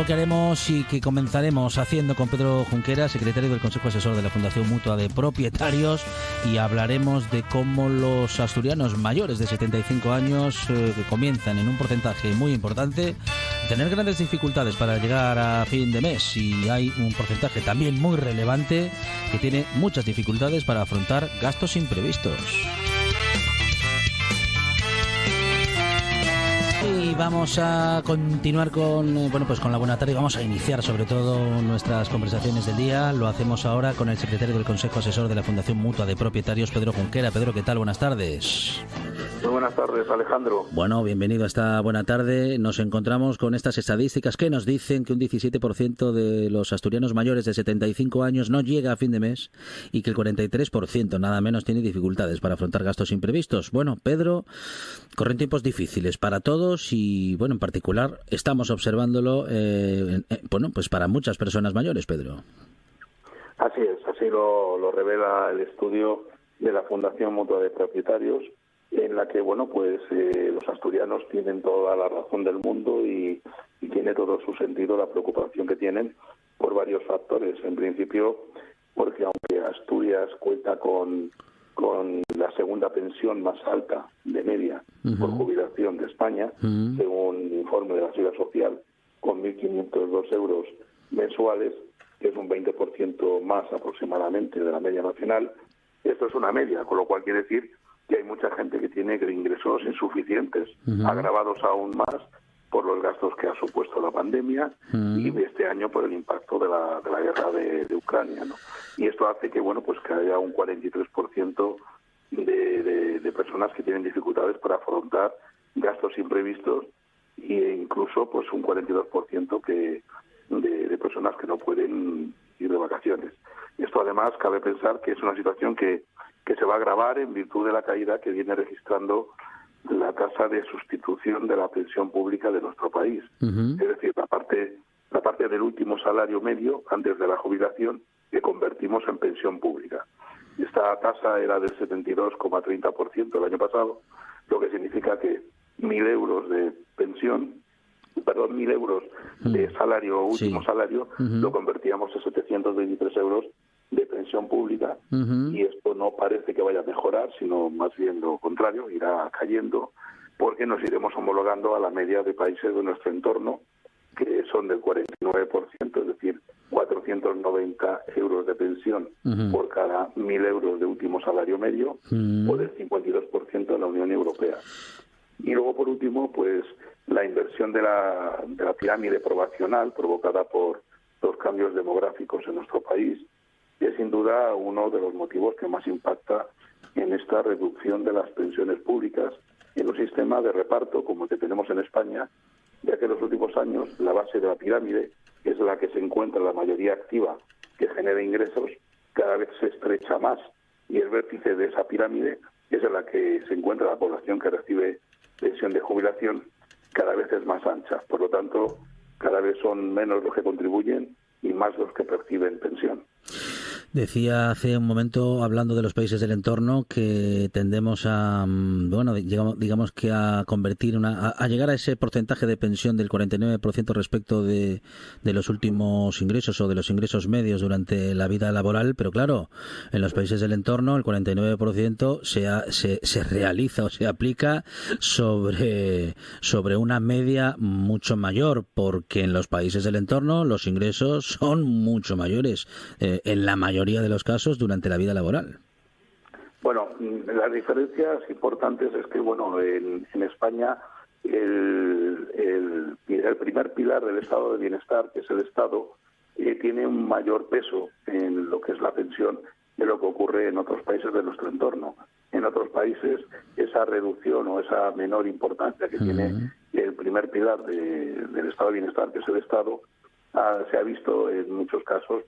Algo que haremos y que comenzaremos haciendo con Pedro Junqueras, secretario del Consejo Asesor de la Fundación Mutua de Propietarios, y hablaremos de cómo los asturianos mayores de 75 años que comienzan en un porcentaje muy importante a tener grandes dificultades para llegar a fin de mes, y hay un porcentaje también muy relevante que tiene muchas dificultades para afrontar gastos imprevistos. Y vamos a continuar con la buena tarde. Vamos a iniciar sobre todo nuestras conversaciones del día. Lo hacemos ahora con el secretario del Consejo Asesor de la Fundación Mutua de Propietarios, Pedro Junquera. Pedro, ¿qué tal? Buenas tardes. Muy buenas tardes, Alejandro. Bueno, bienvenido a esta buena tarde. Nos encontramos con estas estadísticas que nos dicen que un 17% de los asturianos mayores de 75 años no llega a fin de mes y que el 43%, nada menos, tiene dificultades para afrontar gastos imprevistos. Bueno, Pedro, corren tiempos difíciles para todos y, en particular, estamos observándolo, pues para muchas personas mayores, Pedro. Así es, así lo revela el estudio de la Fundación Mutua de Propietarios, en la que, los asturianos tienen toda la razón del mundo y tiene todo su sentido la preocupación que tienen por varios factores. En principio, porque aunque Asturias cuenta con la segunda pensión más alta de media por jubilación de España, según un informe de la Seguridad Social, con 1.502 euros mensuales, que es un 20% más aproximadamente de la media nacional. Esto es una media, con lo cual quiere decir que hay mucha gente que tiene ingresos insuficientes, agravados aún más por los gastos que ha supuesto la pandemia y este año por el impacto de la guerra de Ucrania, ¿no? Y esto hace que que haya un 43% de personas que tienen dificultades para afrontar gastos imprevistos e incluso un 42% de personas que no pueden ir de vacaciones. Esto además cabe pensar que es una situación que se va a agravar en virtud de la caída que viene registrando la tasa de sustitución de la pensión pública de nuestro país. Es decir, la parte del último salario medio antes de la jubilación que convertimos en pensión pública. Esta tasa era del 72,30% el año pasado, lo que significa que 1.000 euros de pensión, 1.000 euros de salario, último salario, lo convertíamos en 723 euros de pensión pública, y esto no parece que vaya a mejorar, sino más bien lo contrario, irá cayendo, porque nos iremos homologando a la media de países de nuestro entorno, que son del 49%, es decir, 490 euros de pensión por cada 1.000 euros de último salario medio, o del 52% de la Unión Europea. Y luego, por último, la inversión de la pirámide probacional provocada por los cambios demográficos en nuestro país es sin duda uno de los motivos que más impacta en esta reducción de las pensiones públicas en un sistema de reparto como el que tenemos en España, ya que en los últimos años la base de la pirámide, que es la que se encuentra la mayoría activa que genera ingresos, cada vez se estrecha más, y el vértice de esa pirámide, que es en la que se encuentra la población que recibe pensión de jubilación, cada vez es más ancha. Por lo tanto, cada vez son menos los que contribuyen y más los que perciben pensión. Decía hace un momento, hablando de los países del entorno, que tendemos a, digamos que a convertir a llegar a ese porcentaje de pensión del 49% respecto de los últimos ingresos o de los ingresos medios durante la vida laboral, pero claro, en los países del entorno el 49% se realiza o se aplica sobre una media mucho mayor, porque en los países del entorno los ingresos son mucho mayores, en la mayoría de los casos durante la vida laboral. Bueno, las diferencias importantes es que, en España el primer pilar del estado de bienestar, que es el Estado, tiene un mayor peso en lo que es la pensión de lo que ocurre en otros países de nuestro entorno. En otros países esa reducción o esa menor importancia que tiene el primer pilar del estado de bienestar, que es el Estado, se ha visto en muchos casos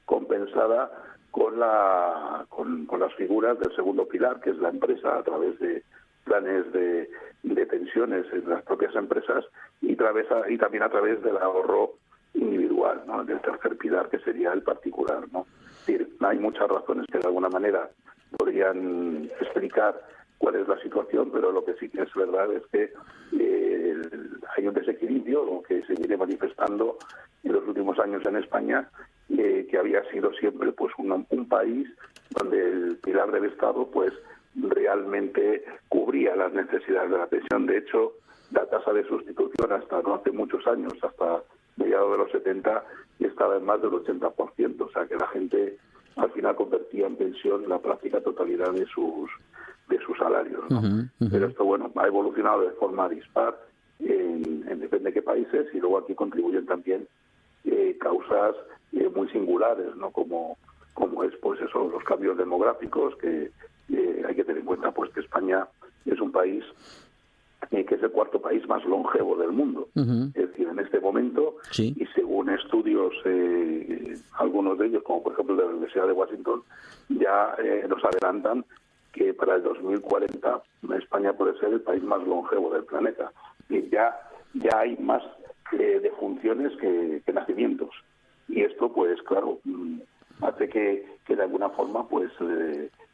compensada con las figuras del segundo pilar, que es la empresa, a través de planes de pensiones en las propias empresas y también a través del ahorro individual, ¿no?, del tercer pilar, que sería el particular, ¿no? Es decir, hay muchas razones que de alguna manera podrían explicar cuál es la situación, pero lo que sí que es verdad es que hay un desequilibrio que se viene manifestando en los últimos años en España, que había sido siempre pues un país donde el pilar del Estado pues realmente cubría las necesidades de la pensión. De hecho, la tasa de sustitución hasta no hace muchos años, hasta mediados de los 70, estaba en más del 80%, o sea que la gente al final convertía en pensión la práctica totalidad de sus salarios, ¿no? Pero esto, bueno, ha evolucionado de forma dispar en depende de qué países, y luego aquí contribuyen también causas muy singulares, ¿no? Como es pues eso, los cambios demográficos, que hay que tener en cuenta pues que España es un país que es el cuarto país más longevo del mundo. Es decir, en este momento, sí. Y según estudios, algunos de ellos, como por ejemplo de la Universidad de Washington, ya nos adelantan que para el 2040 España puede ser el país más longevo del planeta. Y ya hay más defunciones que nacimientos. Y esto, pues claro, hace que de alguna forma pues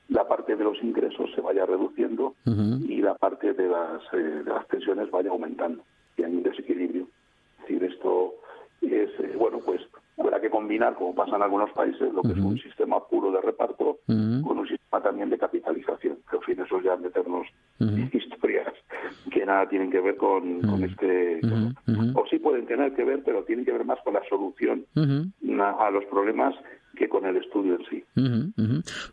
la parte de los ingresos se vaya reduciendo y la parte de las pensiones vaya aumentando, y hay un desequilibrio. Es decir, esto es, bueno, pues habrá que combinar, como pasa en algunos países, lo que es un sistema puro de reparto con un sistema también de capitalización. Pero en fin, eso ya meternos en historias que nada tienen que ver con este... O sí pueden tener que ver, pero tienen que ver más con la solución a los problemas que con el estudio en sí.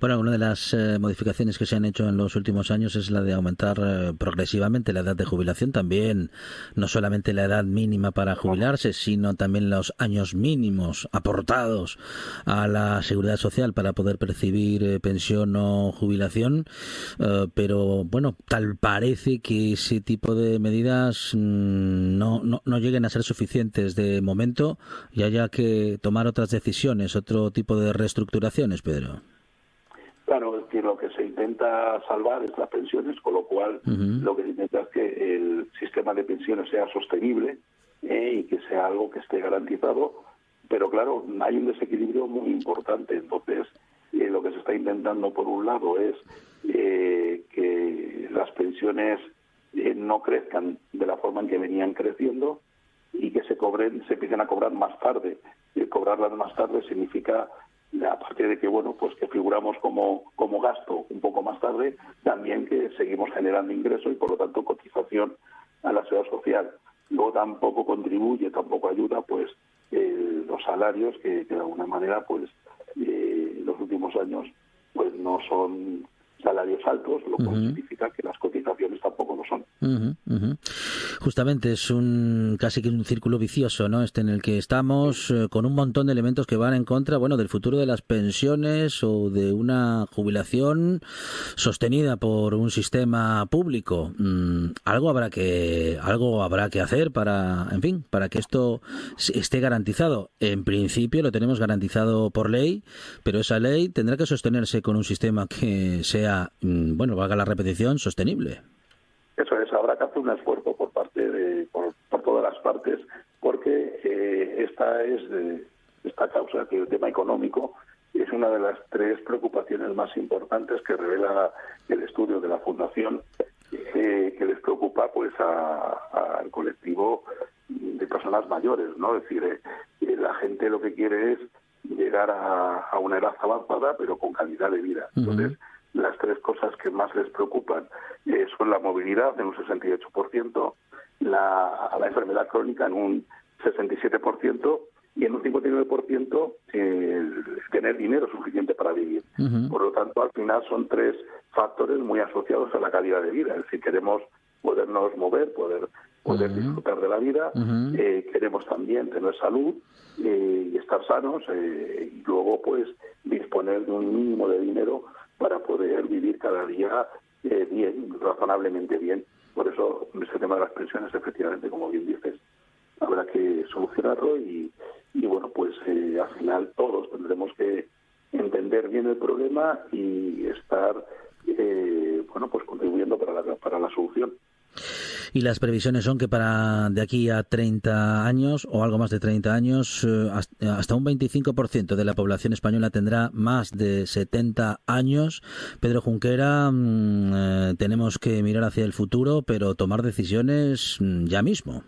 Bueno, una de las modificaciones que se han hecho en los últimos años es la de aumentar progresivamente la edad de jubilación, también no solamente la edad mínima para jubilarse, sino también los años mínimos aportados a la seguridad social para poder percibir pensión o jubilación, pero bueno, tal parece que ese tipo de medidas no lleguen a ser suficientes de momento y haya que tomar otras decisiones, otro tipo de reestructuraciones, Pedro. Claro, es que lo que se intenta salvar es las pensiones, con lo cual lo que se intenta es que el sistema de pensiones sea sostenible y que sea algo que esté garantizado, pero claro, hay un desequilibrio muy importante. Entonces, lo que se está intentando por un lado es que las pensiones no crezcan de la forma en que venían creciendo y que se empiecen a cobrar más tarde. Cobrarlas más tarde significa, aparte de que bueno, pues que figuramos como gasto un poco más tarde, también que seguimos generando ingresos y por lo tanto cotización a la seguridad social. Luego tampoco contribuye, tampoco ayuda pues los salarios que de alguna manera pues en los últimos años pues no son salarios altos, lo cual significa que las cotizaciones tampoco lo son. Justamente es casi que un círculo vicioso, ¿no? En el que estamos con un montón de elementos que van en contra, bueno, del futuro de las pensiones o de una jubilación sostenida por un sistema público. Algo habrá que hacer para, en fin, para que esto esté garantizado. En principio lo tenemos garantizado por ley, pero esa ley tendrá que sostenerse con un sistema que sea, bueno, valga la repetición, sostenible. Eso es, habrá que hacer un esfuerzo por todas las partes, porque esta causa, que el tema económico es una de las tres preocupaciones más importantes que revela el estudio de la Fundación, que les preocupa pues al colectivo de personas mayores, ¿no? Es decir, la gente lo que quiere es llegar a una edad avanzada, pero con calidad de vida. Entonces, las tres cosas que más les preocupan son la movilidad en un 68%, la enfermedad crónica en un 67% y en un 59% tener dinero suficiente para vivir. Por lo tanto, al final son tres factores muy asociados a la calidad de vida. Es decir, queremos podernos mover, poder disfrutar de la vida, queremos también tener salud y estar sanos, y luego pues disponer de un mínimo de dinero para poder vivir cada día bien, razonablemente bien. Por eso, ese tema de las pensiones, efectivamente, como bien dices, habrá que solucionarlo y bueno, pues al final todos tendremos que entender bien el problema y estar, bueno, pues contribuyendo para la solución. Y las previsiones son que de aquí a 30 años o algo más de 30 años, hasta un 25% de la población española tendrá más de 70 años. Pedro Junquera, tenemos que mirar hacia el futuro, pero tomar decisiones ya mismo.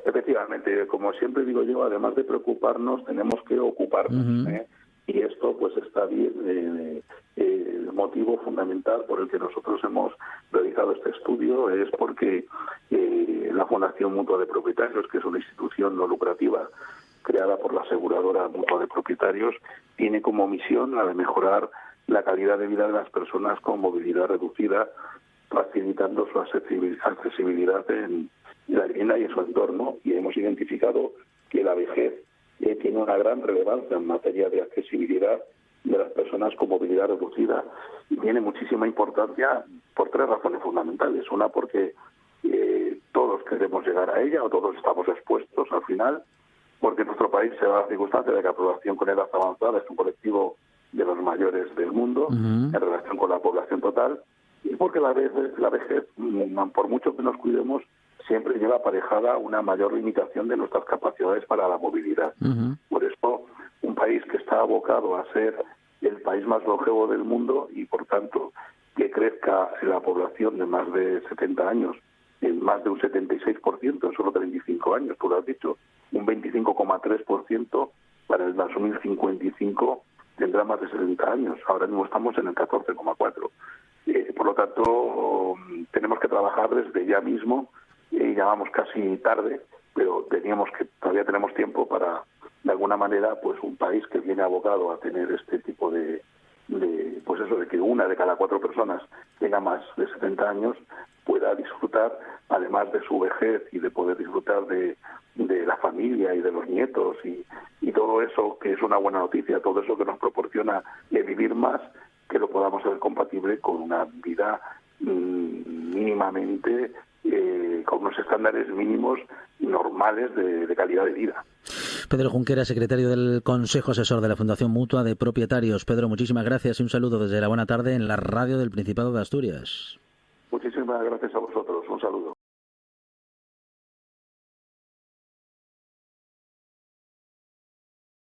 Efectivamente, como siempre digo yo, además de preocuparnos, tenemos que ocuparnos. Y esto pues está bien. El motivo fundamental por el que nosotros hemos realizado este estudio es porque la Fundación Mutua de Propietarios, que es una institución no lucrativa creada por la aseguradora Mutua de Propietarios, tiene como misión la de mejorar la calidad de vida de las personas con movilidad reducida, facilitando su accesibilidad en la vivienda y en su entorno. Y hemos identificado que la vejez tiene una gran relevancia en materia de accesibilidad de las personas con movilidad reducida, y tiene muchísima importancia por 3 razones fundamentales. Una, porque todos queremos llegar a ella, o todos estamos expuestos al final, porque en nuestro país se da la circunstancia de que la población con edad avanzada es un colectivo de los mayores del mundo en relación con la población total, y porque la vejez, por mucho que nos cuidemos, siempre lleva aparejada una mayor limitación de nuestras capacidades para la movilidad. Por eso, un país que está abocado a ser el país más longevo del mundo y, por tanto, que crezca la población de más de 70 años en más de un 76% en solo 35 años, tú lo has dicho, un 25,3% para el 2055 tendrá más de 70 años. Ahora mismo estamos en el 14,4%. Por lo tanto, tenemos que trabajar desde ya mismo. Ya vamos casi tarde, pero todavía tenemos tiempo para, de alguna manera, pues un país que viene abocado a tener este tipo de que 1 de cada 4 personas tenga más de 70 años, pueda disfrutar, además de su vejez y de poder disfrutar de la familia y de los nietos y todo eso, que es una buena noticia, todo eso que nos proporciona vivir más, que lo podamos hacer compatible con una vida mínimamente, con unos estándares mínimos normales de calidad de vida. Pedro Junquera, secretario del Consejo Asesor de la Fundación Mutua de Propietarios. Pedro, muchísimas gracias y un saludo desde la Buena Tarde en la radio del Principado de Asturias. Muchísimas gracias a vosotros. Un saludo.